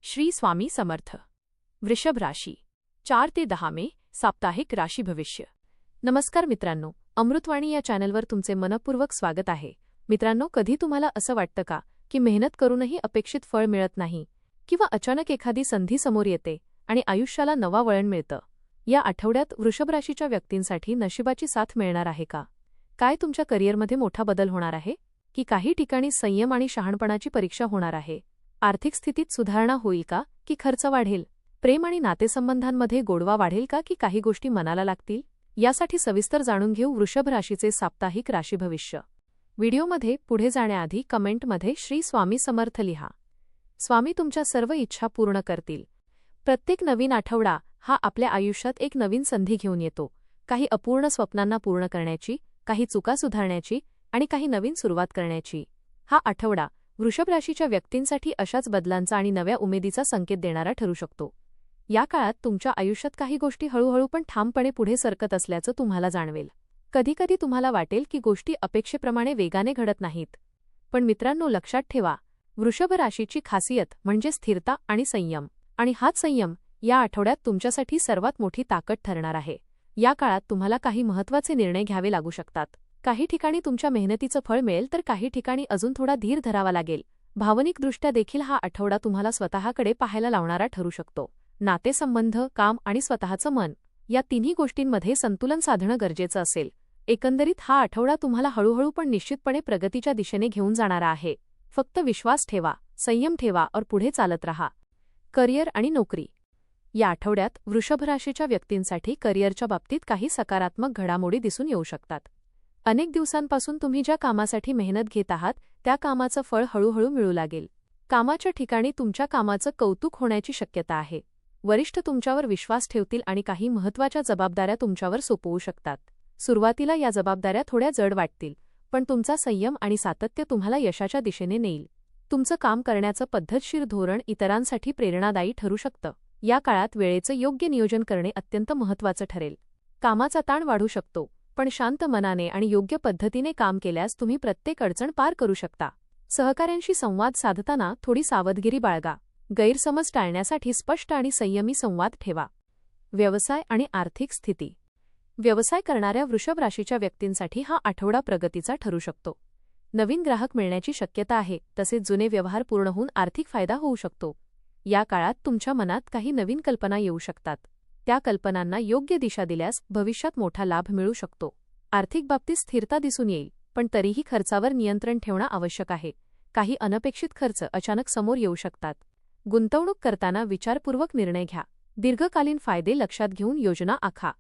श्री स्वामी समर्थ. वृषभ राशी 4 ते 10 मे साप्ताहिक राशी भविष्य. नमस्कार मित्रांनो, अमृतवाणी या चॅनलवर तुमचे मनपूर्वक स्वागत आहे. मित्रांनो, कधी तुम्हाला असं वाटतं का की मेहनत करूनही अपेक्षित फळ मिळत नाही, किंवा अचानक एखादी संधी समोर येते आणि आयुष्याला नवा वळण मिळतं? या आठवड्यात वृषभ राशीच्या व्यक्तींसाठी नशिबाची साथ मिळणार आहे का? काय तुमच्या करिअरमध्ये मोठा बदल होणार आहे, की काही ठिकाणी संयम आणि शहाणपणाची परीक्षा होणार आहे? आर्थिक स्थितीत सुधारणा होईल का, की खर्च वाढेल? प्रेम आणि नातेसंबंधांमध्ये गोडवा वाढेल का, की काही गोष्टी मनाला लागतील? यासाठी सविस्तर जाणून घेऊ वृषभ राशीचे साप्ताहिक राशी भविष्य. व्हिडिओमध्ये पुढे जाण्याआधी कमेंटमध्ये श्री स्वामी समर्थ लिहा. स्वामी तुमच्या सर्व इच्छा पूर्ण करतील. प्रत्येक नवीन आठवडा हा आपल्या आयुष्यात एक नवीन संधी घेऊन येतो. काही अपूर्ण स्वप्नांना पूर्ण करण्याची, काही चुका सुधारण्याची आणि काही नवीन सुरुवात करण्याची. हा आठवडा वृषभ राशीच्या व्यक्तींसाठी अशाच बदलांचा आणि नव्या उमेदीचा संकेत देणारा ठरू शकतो. या काळात तुमच्या आयुष्यात काही गोष्टी हळूहळू पण ठामपणे पुढे सरकत असल्याचं तुम्हाला जाणवेल. कधीकधी तुम्हाला वाटेल की गोष्टी अपेक्षेप्रमाणे वेगाने घडत नाहीत. पण मित्रांनो, लक्षात ठेवा, वृषभ राशीची खासियत म्हणजे स्थिरता आणि संयम. आणि हाच संयम या आठवड्यात तुमच्यासाठी सर्वात मोठी ताकद ठरणार आहे. या काळात तुम्हाला काही महत्त्वाचे निर्णय घ्यावे लागू शकतात. काही ठिकाणी तुमच्या मेहनतीचं फळ मिळेल, तर काही ठिकाणी अजून थोडा धीर धरावा लागेल. भावनिकदृष्ट्या देखील हा आठवडा तुम्हाला स्वतःकडे पाहायला लावणारा ठरू शकतो. नातेसंबंध, काम आणि स्वतःचं मन या तिन्ही गोष्टींमध्ये संतुलन साधणं गरजेचं असेल. एकंदरीत हा आठवडा तुम्हाला हळूहळू पण निश्चितपणे प्रगतीच्या दिशेने घेऊन जाणारा आहे. फक्त विश्वास ठेवा, संयम ठेवा और पुढे चालत रहा. करिअर आणि नोकरी. या आठवड्यात वृषभ राशीच्या व्यक्तींसाठी करिअरच्या बाबतीत काही सकारात्मक घडामोडी दिसून येऊ शकतात. अनेक दिवसांपासून तुम्ही ज्या कामासाठी मेहनत घेत आहात त्या कामाचं फळ हळूहळू मिळू लागेल. कामाच्या ठिकाणी तुमच्या कामाचं कौतुक होण्याची शक्यता आहे. वरिष्ठ तुमच्यावर विश्वास ठेवतील आणि काही महत्त्वाच्या जबाबदाऱ्या तुमच्यावर सोपवू शकतात. सुरुवातीला या जबाबदाऱ्या थोड्या जड वाटतील, पण तुमचा संयम आणि सातत्य तुम्हाला यशाच्या दिशेने नेईल. तुमचं काम करण्याचं पद्धतशीर धोरण इतरांसाठी प्रेरणादायी ठरू शकतं. या काळात वेळेचं योग्य नियोजन करणे अत्यंत महत्त्वाचं ठरेल. कामाचा ताण वाढू शकतो, पण शांत मनाने आणि योग्य पद्धतीने काम केल्यास तुम्ही प्रत्येक अडचण पार करू शकता. सहकाऱ्यांशी संवाद साधताना थोडी सावधगिरी बाळगा. गैरसमज टाळण्यासाठी स्पष्ट आणि संयमी संवाद ठेवा. व्यवसाय आणि आर्थिक स्थिती. व्यवसाय करणाऱ्या वृषभ राशीच्या व्यक्तींसाठी हा आठवडा प्रगतीचा ठरू शकतो. नवीन ग्राहक मिळण्याची शक्यता आहे, तसेच जुने व्यवहार पूर्ण होऊन आर्थिक फायदा होऊ शकतो. या काळात तुमच्या मनात काही नवीन कल्पना येऊ शकतात. त्या कल्पनांना योग्य दिशा दिल्यास भविष्यात मोठा लाभ मिळू शकतो. आर्थिक बाबतीत स्थिरता दिसून येईल, पण तरीही खर्चावर नियंत्रण ठेवणं आवश्यक आहे. काही अनपेक्षित खर्च अचानक समोर येऊ शकतात. गुंतवणूक करताना विचारपूर्वक निर्णय घ्या. दीर्घकालीन फायदे लक्षात घेऊन योजना आखा.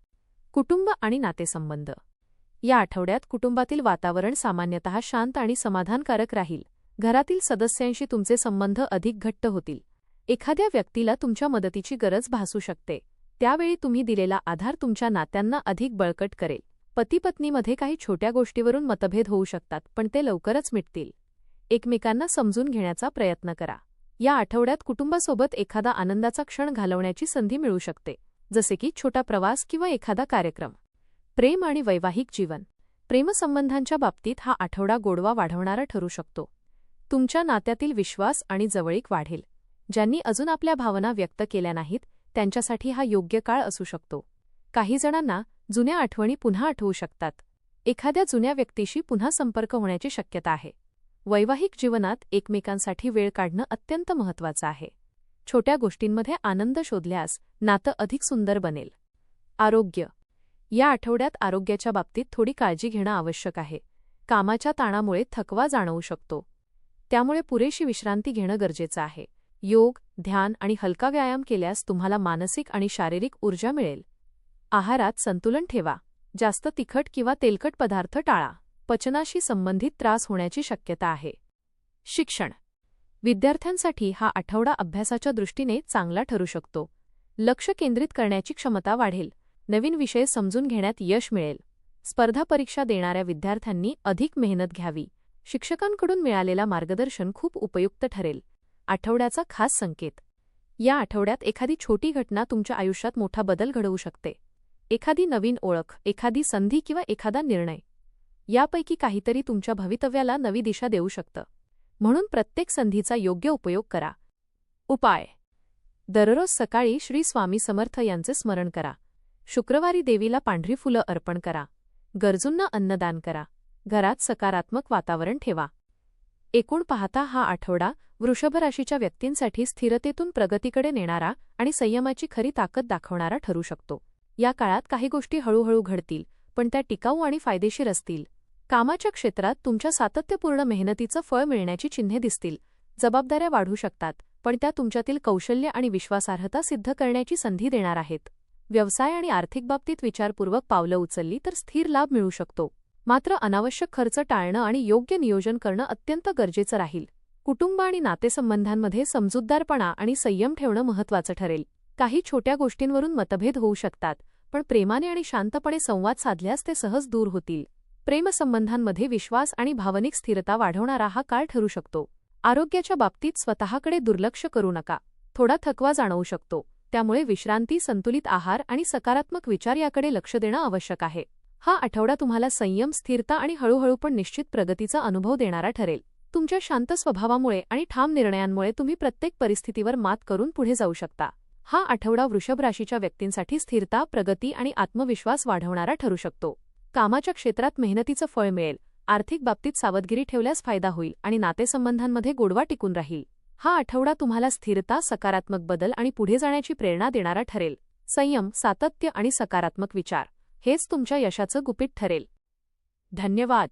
कुटुंब आणि नातेसंबंध. या आठवड्यात कुटुंबातील वातावरण सामान्यतः शांत आणि समाधानकारक राहील. घरातील सदस्यांशी तुमचे संबंध अधिक घट्ट होतील. एखाद्या व्यक्तीला तुमच्या मदतीची गरज भासू शकते. त्यावेळी तुम्ही दिलेला आधार तुमच्या नात्यांना अधिक बळकट करेल. पती-पत्नीमध्ये काही छोट्या गोष्टीवरून मतभेद होऊ शकतात, पण ते लवकरच मिटतील. एकमेकांना समजून घेण्याचा प्रयत्न करा. या आठवड्यात कुटुंबासोबत एखादा आनंदाचा क्षण घालवण्याची संधी मिळू शकते, जसे की छोटा प्रवास किंवा एखादा कार्यक्रम. प्रेम आणि वैवाहिक जीवन. प्रेमसंबंधांच्या बाबतीत हा आठवडा गोडवा वाढवणारा ठरू शकतो. तुमच्या नात्यातील विश्वास आणि जवळीक वाढेल. ज्यांनी अजून आपल्या भावना व्यक्त केल्या नाहीत त्यांच्यासाठी हा योग्य काळ असू शकतो. काही जणांना जुन्या आठवणी पुन्हा आठवू शकतात. एखाद्या जुन्या व्यक्तीशी पुन्हा संपर्क होण्याची शक्यता आहे. वैवाहिक जीवनात एकमेकांसाठी वेळ काढणं अत्यंत महत्त्वाचं आहे. छोट्या गोष्टींमध्ये आनंद शोधल्यास नातं अधिक सुंदर बनेल. आरोग्य. या आठवड्यात आरोग्याच्या बाबतीत थोडी काळजी घेणं आवश्यक आहे. कामाच्या ताणामुळे थकवा जाणवू शकतो, त्यामुळे पुरेशी विश्रांती घेणं गरजेचं आहे. योग, ध्यान आणि हलका व्यायाम केल्यास तुम्हाला मानसिक आणि शारीरिक ऊर्जा मिळेल. आहारात संतुलन ठेवा. जास्त तिखट किंवा तेलकट पदार्थ टाळा. पचनाशी संबंधित त्रास होण्याची शक्यता आहे. शिक्षण. विद्यार्थ्यांसाठी हा आठवडा अभ्यासाच्या दृष्टीने चांगला ठरू शकतो. लक्ष केंद्रित करण्याची क्षमता वाढेल. नवीन विषय समजून घेण्यात यश मिळेल. स्पर्धा परीक्षा देणाऱ्या विद्यार्थ्यांनी अधिक मेहनत घ्यावी. शिक्षकांकडून मिळालेला मार्गदर्शन खूप उपयुक्त ठरेल. आठवड्याचा खास संकेत. या आठवड्यात एखादी छोटी घटना तुमच्या आयुष्यात मोठा बदल घडवू शकते. एखादी नवीन ओळख, एखादी संधी किंवा एखादा निर्णय यापैकी काहीतरी तुमच्या भवितव्याला नवी दिशा देऊ शकतं. म्हणून प्रत्येक संधीचा योग्य उपयोग करा. उपाय. दररोज सकाळी श्री स्वामी समर्थ यांचे स्मरण करा. शुक्रवारी देवीला पांढरी फुलं अर्पण करा. गरजूंना अन्नदान करा. घरात सकारात्मक वातावरण ठेवा. एकूण पाहता हा आठवडा वृषभ राशीच्या व्यक्तींसाठी स्थिरतेतून प्रगतीकडे नेणारा आणि संयमाची खरी ताकद दाखवणारा ठरू शकतो. या काळात काही गोष्टी हळूहळू घडतील, पण त्या टिकाऊ आणि फायदेशीर असतील. कामाच्या क्षेत्रात तुमच्या सातत्यपूर्ण मेहनतीचं फळ मिळण्याची चिन्हे दिसतील. जबाबदाऱ्या वाढू शकतात, पण त्या तुमच्यातील कौशल्य आणि विश्वासार्हता सिद्ध करण्याची संधी देणार आहेत. व्यवसाय आणि आर्थिक बाबतीत विचारपूर्वक पावलं उचलली तर स्थिर लाभ मिळू शकतो. मात्र अनावश्यक खर्च टाळणं आणि योग्य नियोजन करणं अत्यंत गरजेचं राहील. कुटुंब आणि नातेसंबंधांमध्ये समजूतदारपणा आणि संयम ठेवणं महत्त्वाचं ठरेल. काही छोट्या गोष्टींवरून मतभेद होऊ शकतात, पण प्रेमाने आणि शांतपणे संवाद साधल्यास ते सहज दूर होतील. प्रेमसंबंधांमध्ये विश्वास आणि भावनिक स्थिरता वाढवणारा हा काळ ठरू शकतो. आरोग्याच्या बाबतीत स्वतःकडे दुर्लक्ष करू नका. थोडा थकवा जाणवू शकतो, त्यामुळे विश्रांती, संतुलित आहार आणि सकारात्मक विचार याकडे लक्ष देणं आवश्यक आहे. हा आठवडा तुम्हाला संयम, स्थिरता आणि हळूहळू पण निश्चित प्रगतीचा अनुभव देणारा ठरेल. तुमच्या शांत स्वभावामुळे आणि ठाम निर्णयांमुळे तुम्ही प्रत्येक परिस्थितीवर मात करून पुढे जाऊ शकता. हा आठवडा वृषभ राशीच्या व्यक्तींसाठी स्थिरता, प्रगती आणि आत्मविश्वास वाढवणारा ठरू शकतो. कामाच्या क्षेत्रात मेहनतीचं फळ मिळेल. आर्थिक बाबतीत सावधगिरी ठेवल्यास फायदा होईल आणि नातेसंबंधांमध्ये गोडवा टिकून राहील. हा आठवडा तुम्हाला स्थिरता, सकारात्मक बदल आणि पुढे जाण्याची प्रेरणा देणारा ठरेल. संयम, सातत्य आणि सकारात्मक विचार हेच तुमच्या यशाचं गुपित ठरेल. धन्यवाद.